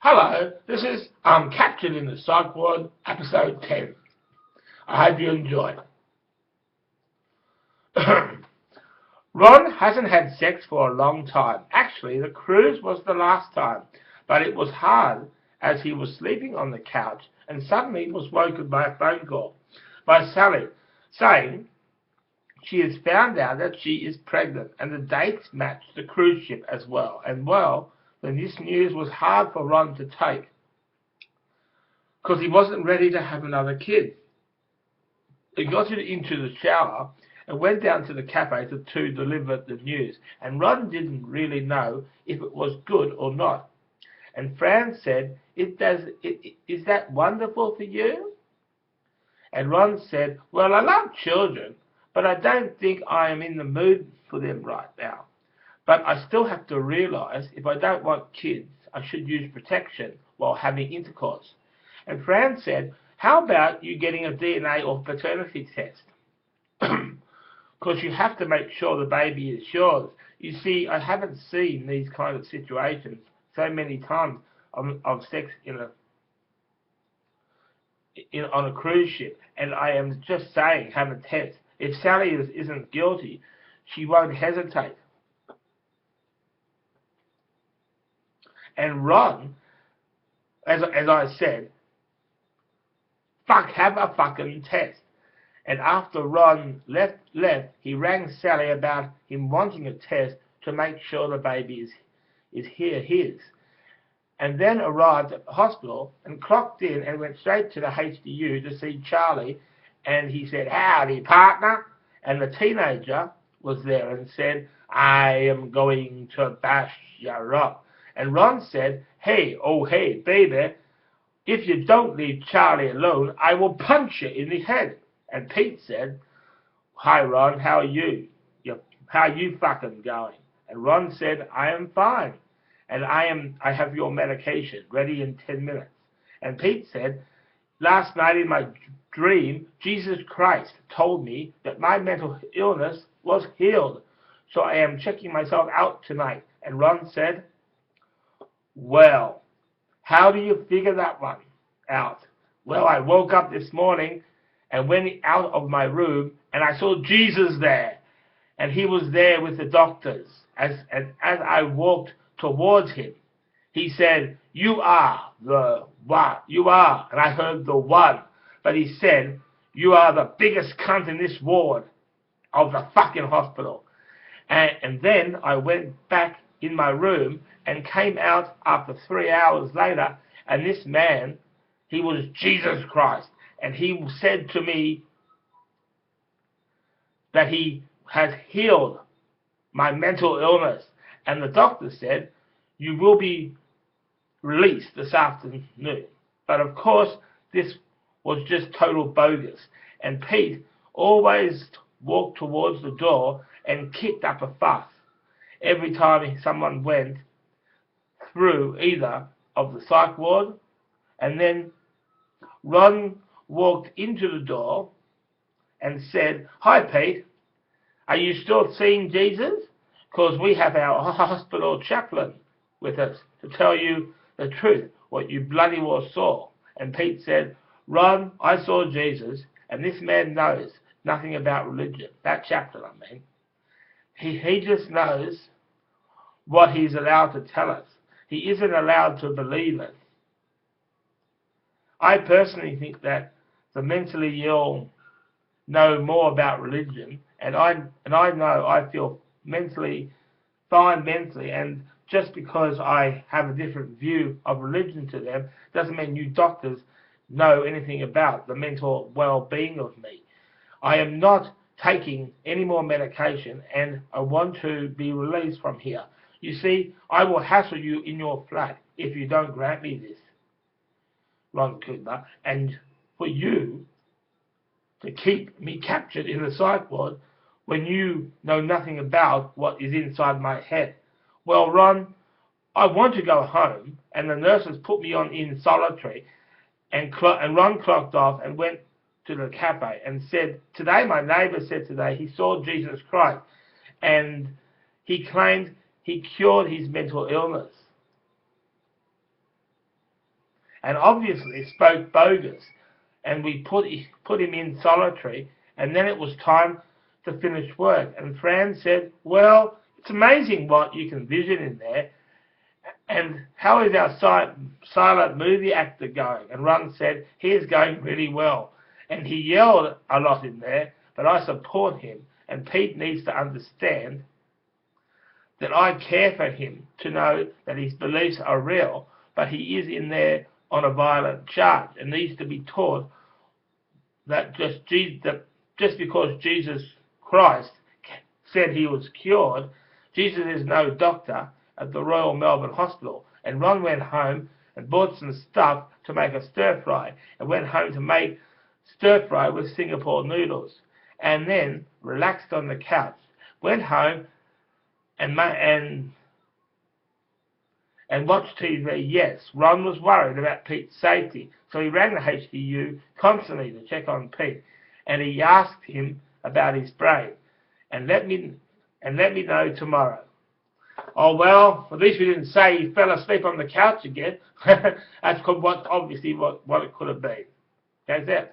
Hello, this is Captured in the Psych Ward, episode 10. I hope you enjoy. Ron hasn't had sex for a long time. Actually, the cruise was the last time, but it was hard as he was sleeping on the couch and suddenly was woken by a phone call by Sally saying she has found out that she is pregnant and the dates match the cruise ship as well. And well, then this news was hard for Ron to take because he wasn't ready to have another kid. He got into the shower and went down to the cafe to deliver the news. And Ron didn't really know if it was good or not. And Fran said, is that wonderful for you? And Ron said, well, I love children, but I don't think I am in the mood for them right now. But I still have to realize if I don't want kids, I should use protection while having intercourse. And Fran said, how about you getting a DNA or paternity test? Because you have to make sure the baby is yours. You see, I haven't seen these kind of situations so many times of sex on a cruise ship. And I am just saying, have a test. If Sally isn't guilty, she won't hesitate. And Ron, as I said, have a fucking test. And after Ron left, he rang Sally about him wanting a test to make sure the baby is his. And then arrived at the hospital and clocked in and went straight to the HDU to see Charlie. And he said, howdy, partner. And the teenager was there and said, I am going to bash you up. And Ron said, hey, baby, if you don't leave Charlie alone, I will punch you in the head. And Pete said, hi, Ron, how are you? How are you fucking going? And Ron said, I am fine. And I have your medication ready in 10 minutes. And Pete said, last night in my dream, Jesus Christ told me that my mental illness was healed. So I am checking myself out tonight. And Ron said, well, how do you figure that one out? Well, I woke up this morning and went out of my room and I saw Jesus there. And he was there with the doctors. As I walked towards him, he said, you are the one. You are. And I heard the one. But he said, you are the biggest cunt in this ward of the fucking hospital. And then I went back in my room and came out after 3 hours later, and this man, he was Jesus Christ, and he said to me that he has healed my mental illness, and the doctor said, you will be released this afternoon. But of course, this was just total bogus, and Pete always walked towards the door and kicked up a fuss every time someone went through either of the psych ward. And then Ron walked into the door and said, hi, Pete, are you still seeing Jesus? Because we have our hospital chaplain with us to tell you the truth, what you bloody well saw. And Pete said, Ron, I saw Jesus, and this man knows nothing about religion. That chaplain, I mean. He just knows what he's allowed to tell us. He isn't allowed to believe it. I personally think that the mentally ill know more about religion, and I know I feel fine mentally, and just because I have a different view of religion to them doesn't mean you doctors know anything about the mental well-being of me. I am not taking any more medication, and I want to be released from here. You see, I will hassle you in your flat if you don't grant me this, Ron Cooper, and for you to keep me captured in the psych ward when you know nothing about what is inside my head. Well, Ron, I want to go home, and the nurses put me on in solitary, and Ron clocked off and went to the cafe and said, today, my neighbour said today he saw Jesus Christ, and he claimed he cured his mental illness. and obviously spoke bogus. And we put him in solitary, and then it was time to finish work. And Fran said, well, it's amazing what you can vision in there. And how is our silent movie actor going? And Ron said, he is going really well. And he yelled a lot in there, but I support him. And Pete needs to understand that I care for him to know that his beliefs are real, but he is in there on a violent charge and needs to be taught that just because Jesus Christ said he was cured, Jesus is no doctor at the Royal Melbourne Hospital. And Ron went home and bought some stuff to make a stir-fry, and went home to make stir-fry with Singapore noodles, and then relaxed on the couch, went home and watched TV. Yes, Ron was worried about Pete's safety, so he rang the HDU constantly to check on Pete, and he asked him about his brain, and let me know tomorrow. Oh, well, at least we didn't say he fell asleep on the couch again. That's obviously what it could have been. That's it.